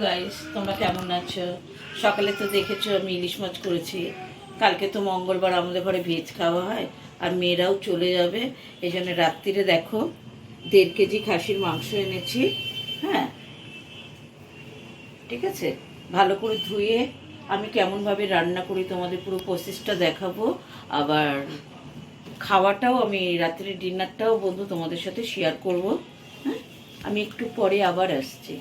Guys, তোমরা কেমন আছো? সকালে তো দেখেছো আমি ইলিশ মাছ করেছি। কালকে তো মঙ্গলবার, আমাদের ঘরে ভেজ খাওয়া হয়, আর মেয়েরাও চলে যাবে। এই জন্য রাত্রিরে দেখো 1.5 কেজি খাসির মাংস এনেছি। হ্যাঁ, ঠিক আছে। ভালো করে ধুয়ে আমি কেমনভাবে রান্না করি তোমাদের পুরো প্রসেসটা দেখাবো। আবার খাওয়াটাও আমি রাত্রে ডিনারটাও বন্ধু তোমাদের সাথে শেয়ার করব। হ্যাঁ, আমি একটু পরে আবার আসছি।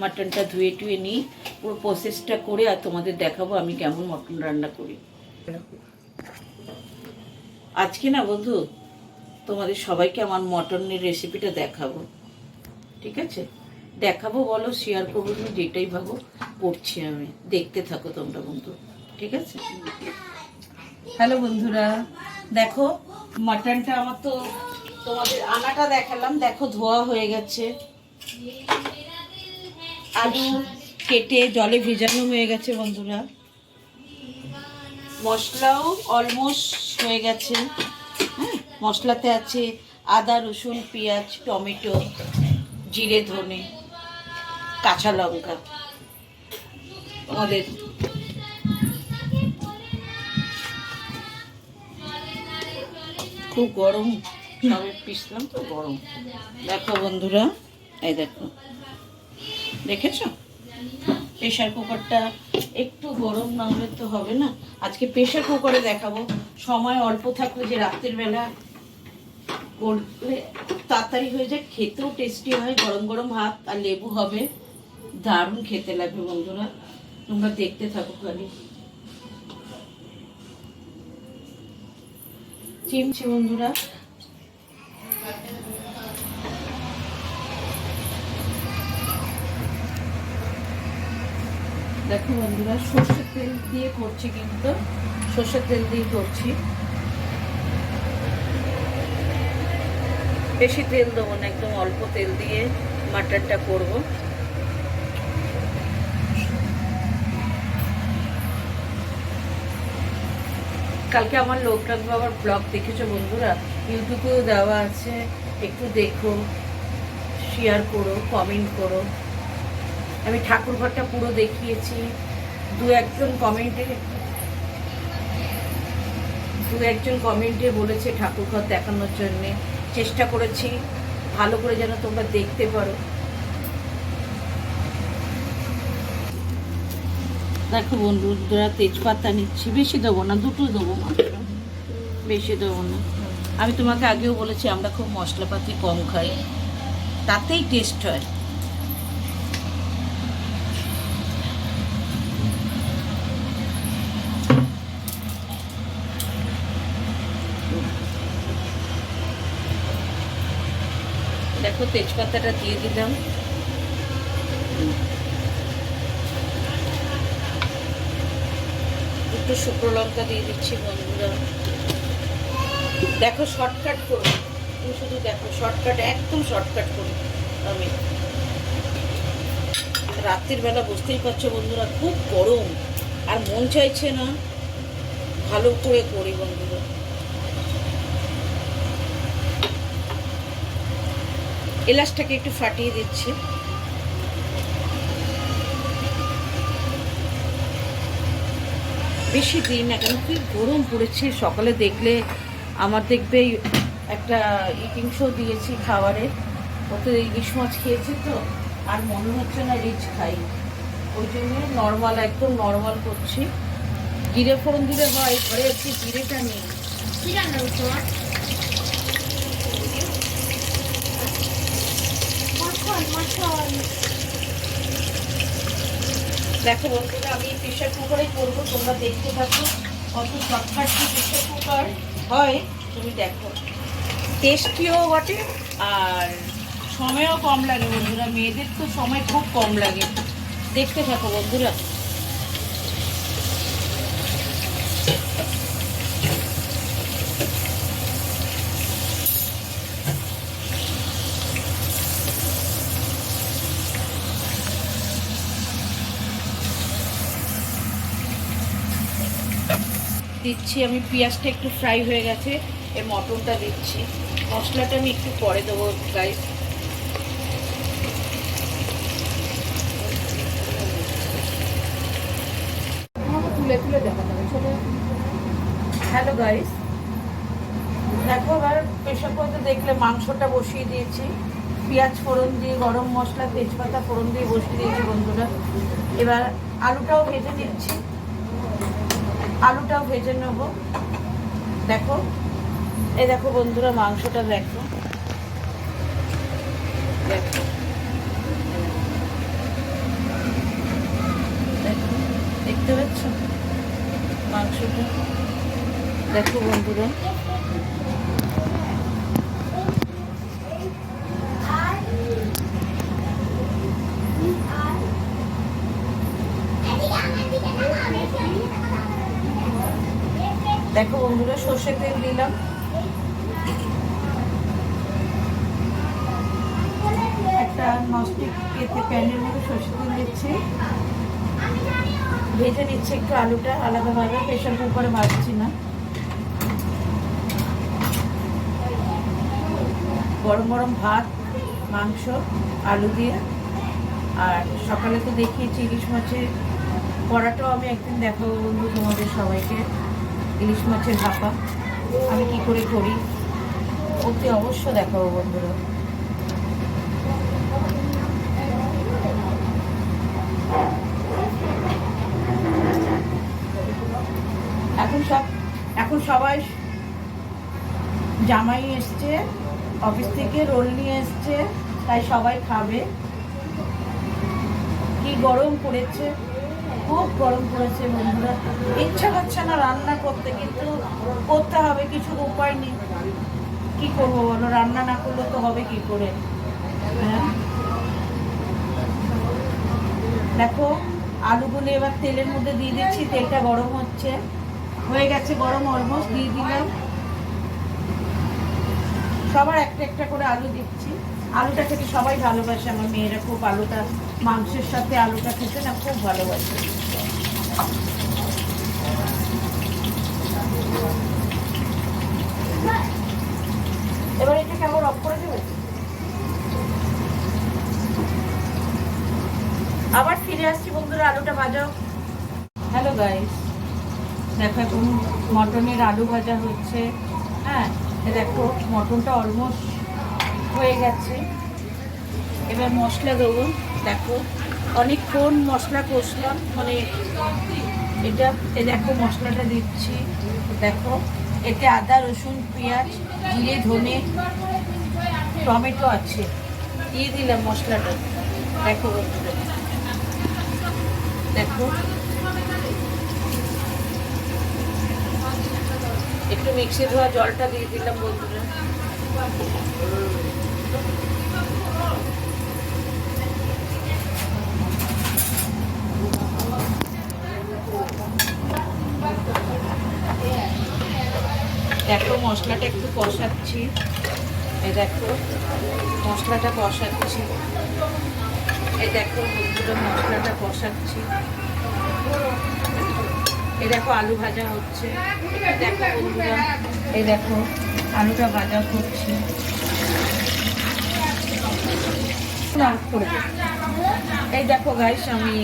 মাটনটা ধুয়ে টুয়ে নিই, পুরো প্রসেসটা করে আর তোমাদের দেখাবো আমি কেমন মটন রান্না করি। আজকে না বন্ধু, তোমাদের সবাইকে আমার মটনের রেসিপিটা দেখাবো। ঠিক আছে, দেখাবো বলো, শেয়ার করবো, তুমি যেটাই ভাবো করছি আমি। দেখতে থাকো তোমরা বন্ধু, ঠিক আছে। হ্যালো বন্ধুরা, দেখো মাটনটা আমার তো তোমাদের আনাটা দেখালাম, দেখো ধোয়া হয়ে গেছে। আলু কেটে জলে ভেজানো হয়ে গেছে বন্ধুরা। মশলাও অলমোস্ট হয়ে গেছে। হ্যাঁ, মশলাতে আছে আদা, রসুন, পেঁয়াজ, টমেটো, জিরে, ধনে, কাঁচা লঙ্কা। আমাদের খুব গরম, সবে পিসলাম তো গরম। দেখো বন্ধুরা, এই দেখো, দেখেছো প্রেশার কুকারটা একটু গরম না হলে তো হবে না। আজকে প্রেশার কুকারে দেখাবো। সময় অল্প থাকলে যে রাত্রের বেলা করলে খুব তাড়াতাড়ি হয়ে যায়, খেতেও টেস্টি হয়। গরম গরম ভাত আর লেবু হবে, দারুণ খেতে লাগবে বন্ধুরা। তোমরা দেখতে থাকো খালি। চিমছি বন্ধুরা। দেখো বন্ধুরা, সর্ষের তেল দিয়ে করছি, কিন্তু সর্ষের তেল দিয়ে করছি। বেশি তেল দেবো না, একদম অল্প তেল দিয়ে মাটনটা করব। কালকে আমার লোকনাথ বাবার ব্লগ দেখেছো বন্ধুরা, ইউটিউবেও দেওয়া আছে, একটু দেখো, শেয়ার করো, কমেন্ট করো। আমি ঠাকুর ঘরটা পুরো দেখিয়েছি। দু একজন কমেন্টে বলেছে ঠাকুর ঘর দেখানোর জন্যে, চেষ্টা করেছি ভালো করে যেন তোমরা দেখতে পারো। দেখো বন্ধুরা, তেজপাতা নিচ্ছি, বেশি দেবো না, দুটো দেবো মাত্র, বেশি দেবো না। আমি তোমাকে আগেও বলেছি আমরা খুব মশলাপাতি কম খাই, তাতেই টেস্ট হয়। দেখো তেজপাতাটা দিয়ে দিলাম, দুটো শুকনো লঙ্কা দিয়ে দিচ্ছি বন্ধুরা। দেখো শর্টকাট করো, তুমি শুধু দেখো শর্টকাট, একদম শর্টকাট করি আমি। রাত্রির বেলা বুঝতেই পারছো বন্ধুরা, খুব গরম আর মন চাইছে না, ভালো করে করি বন্ধুরা। এলাচটাকে একটু ফাটিয়ে দিচ্ছি। বেশি দিই না, কেন কি গরম পড়েছে। সকালে দেখলে আমার দেখবে একটা ইটিং শো দিয়েছি খাবারের, ওতে ইলিশ মাছ খেয়েছি তো, আর মনে হচ্ছে না রিচ খাই, ওই জন্য নর্মাল, একদম নর্মাল করছি। জিরে ফোড়ন দিলে হয়, ঘরে একটু জিরেটা নেই। কি রান্না করছো? দেখো বন্ধুরা, আমি প্রেশার কুকারে করবো, তোমরা দেখতে থাকো কত শর্টকাট প্রেশার কুকার হয়। তুমি দেখো, টেস্টিও বটে আর সময়ও কম লাগে বন্ধুরা। মেয়েদের তো সময় খুব কম লাগে। দেখতে থাকো বন্ধুরা। দিচ্ছি আমি, পেঁয়াজটা একটু ফ্রাই হয়ে গেছে, এর মটনটা দিচ্ছি। মশলাটা আমি একটু পরে দেবো গাইস। তুলে দেখাতে হবে ছোট। হ্যালো গাইস, দেখো এবার প্রেশার কুকারে দেখলে মাংসটা বসিয়ে দিয়েছি, পেঁয়াজ ফোড়ন দিয়ে গরম মশলা তেজপাতা ফোড়ন দিয়ে বসিয়ে দিয়েছি বন্ধুরা। এবার আলুটাও ভেজে নিচ্ছি, আলুটাও ভেজে নেব। দেখো এই দেখো বন্ধুরা মাংসটা দেখো, দেখো দেখো দেখতে পাচ্ছ মাংসটা, দেখো বন্ধুরা। দেখো বন্ধুরা সর্ষে তেল দিলাম, একটা ননস্টিক প্যানের মধ্যে সর্ষে তেল দিচ্ছি, ভেজে নিচ্ছে একটু আলুটা আলাদাভাবে, প্রেশার কুকারে ভাজছি না। গরম গরম ভাত মাংস আলু দিয়ে, আর সকালে তো দেখিয়েছি ইলিশ মাছের কড়াটাও আমি একদিন দেখাবো বন্ধু তোমাদের সবাইকে, ইলিশ মাছের ভাপা আমি কি করে করি অতি অবশ্য দেখাবো বন্ধুরা। এখন সবাই জামাই এসছে অফিস থেকে, রোল নিয়ে এসছে, তাই সবাই খাবে। কি গরম পড়েছে, খুব গরম পড়েছে বন্ধুরা, ইচ্ছা হচ্ছে না রান্না করতে, কিন্তু করতে হবে, কিছু উপায় নেই। কি করবো বলো, রান্না না করলে তো হবে কি করে। হ্যাঁ দেখো আলুগুলো এবার তেলের মধ্যে দিয়ে দিচ্ছি, তেলটা গরম হচ্ছে, হয়ে গেছে গরম, অলমোস্ট দিয়ে দিলাম। সবার একটা একটা করে আলু দিচ্ছি, আলুটা খেতে সবাই ভালোবাসে, আমার মেয়েরা খুব আলুটা মাংসের সাথে আলুটা খেতে না খুব ভালোবাসে। এবার এটা কেমন অফ করে দেবে, আবার ফিরে আসছি বন্ধুরা, আলুটা ভাজাও। হ্যালো গাইস, দেখো এখন মটনের আলু ভাজা হচ্ছে। হ্যাঁ দেখো মটনটা অলমোস্ট হয়ে গেছে, এবার মশলা দেবো। দেখো অনেকক্ষণ মশলা কষলাম, মানে এটা দেখো মশলাটা দিচ্ছি, দেখো এতে আদা রসুন পেঁয়াজ জিরে ধনে টমেটো আছে, দিয়ে দিলাম মশলাটা। দেখো বন্ধুরা, দেখো একটু মিক্সি ধোয়া জলটা দিয়ে দিলাম বন্ধুরা। দেখো মশলাটা একটু কষাচ্ছি, এই দেখো মশলাটা কষাচ্ছি, এই দেখো বন্ধুরা মশলাটা কষাচ্ছি, এই দেখো আলু ভাজা হচ্ছে, দেখো বন্ধুরা এই দেখো আলুটা ভাজা করছি। এই দেখো গাইস আমি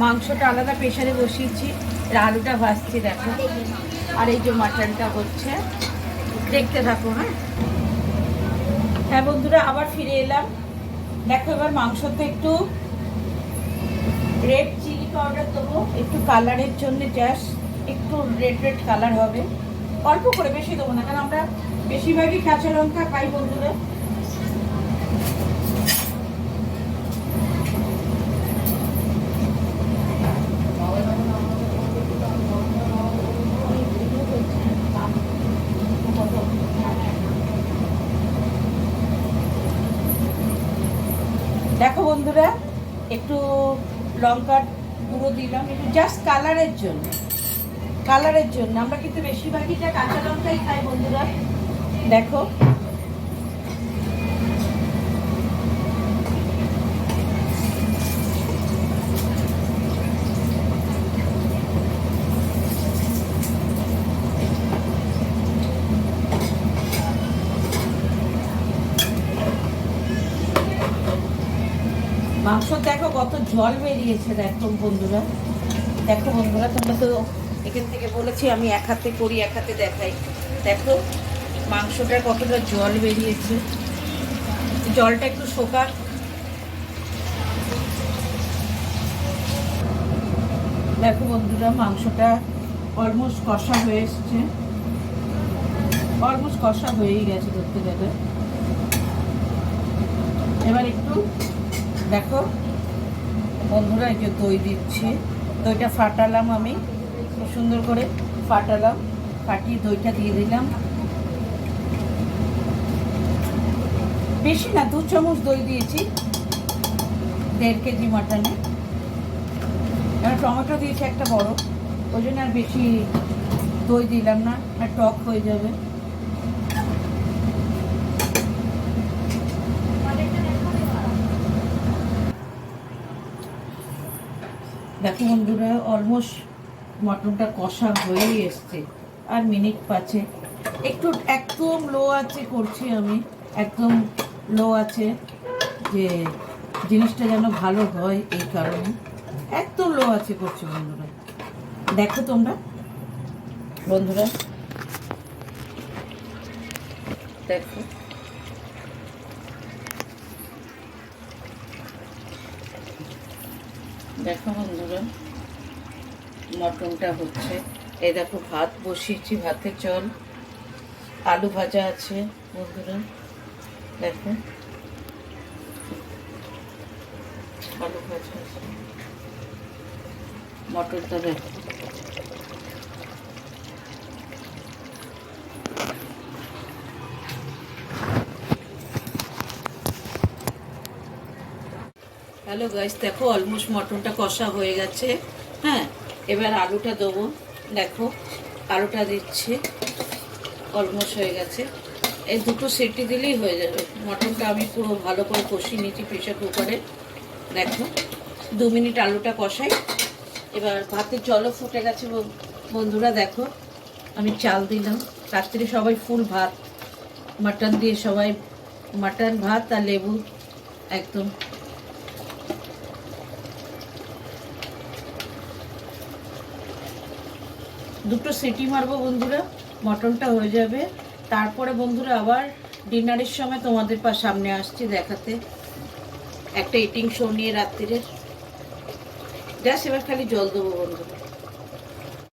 মাংসটা আলাদা প্রেশারে বসিয়েছি, আলুটা ভাজছি দেখো, আর এই যে মাটনটা হচ্ছে, দেখতে থাকো। হ্যাঁ বন্ধুরা আবার ফিরে এলাম, দেখো এবার মাংসতে একটু রেড চিলি পাউডার দেবো, একটু কালারের জন্য, জাস্ট একটু রেড রেড কালার হবে, অল্প করে, বেশি দেবো না, কারণ আমরা বেশিরভাগই কাঁচা লঙ্কা খাই বন্ধুরা। দেখো বন্ধুরা একটু লঙ্কার গুঁড়ো দিলাম, একটু জাস্ট কালারের জন্য, কালারের জন্য, আমরা কিন্তু বেশিরভাগইটা কাঁচা লঙ্কাই খাই বন্ধুরা। দেখো মাংস দেখো কত জল বেরিয়েছে, দেখো বন্ধুরা, দেখো বন্ধুরা তোমরা তো এখান থেকে বলেছি আমি এক হাতে করি, এক হাতে দেখাই। দেখো মাংসটার কতটা জল বেরিয়েছে, জলটা একটু শোকাক। দেখো বন্ধুরা, মাংসটা অলমোস্ট কষা হয়ে এসছে, অলমোস্ট কষা হয়েই গেছে ধরতে গেলে। এবার একটু দেখো বন্ধুরা, এই যে দই দিচ্ছি, দইটা ফাটালাম, আমি খুব সুন্দর করে ফাটালাম, ফাটিয়ে দইটা দিয়ে দিলাম। বেশি না, 2 চামচ দই দিয়েছি 1.5 কেজি মাটনে। এবার টমেটো দিয়েছি একটা বড়, ওই জন্য আর বেশি দই দিলাম না, আর টক হয়ে যাবে। দেখো বন্ধুরা, অলমোস্ট মটনটা কষা হয়েই এসছে, আর মিনিট 5 একটু একদম লো আছে করছি আমি, একদম লো আছে, যে জিনিসটা যেন ভালো হয় এই কারণে একদম লো আছে করছি বন্ধুরা। দেখো তোমরা বন্ধুরা, দেখো দেখো বন্ধুরা, মটনটা হচ্ছে। এই দেখো ভাত বসিয়েছি, ভাতে জল, আলু ভাজা আছে বন্ধুরা। দেখো আলু ভাজা আছে, মটরটা দেখো। হ্যালো গাইস, দেখো অলমোস্ট মটনটা কষা হয়ে গেছে। হ্যাঁ, এবার আলুটা দেবো। দেখো আলুটা দিচ্ছি, অলমোস্ট হয়ে গেছে। এই 2 সিটি দিলেই হয়ে যাবে। মটনটা আমি পুরো ভালো করে কষিয়ে নিয়েছি প্রেশার কুকারে। দেখো 2 মিনিট আলুটা কষাই। এবার ভাতের জলও ফুটে গেছে বন্ধুরা। দেখো আমি চাল দিলাম, রাত্রে সবাই ফুল ভাত, মাটন দিয়ে সবাই, মাটন ভাত আর লেবু একদম। দুটো সিটি মারবো বন্ধুরা, মটনটা হয়ে যাবে। তারপরে বন্ধুরা আবার ডিনারের সময় তোমাদের সামনে আসছি দেখাতে, একটা ইটিং শো নিয়ে রাত্রিরের। জাস্ট এবার খালি জল দেবো বন্ধুরা।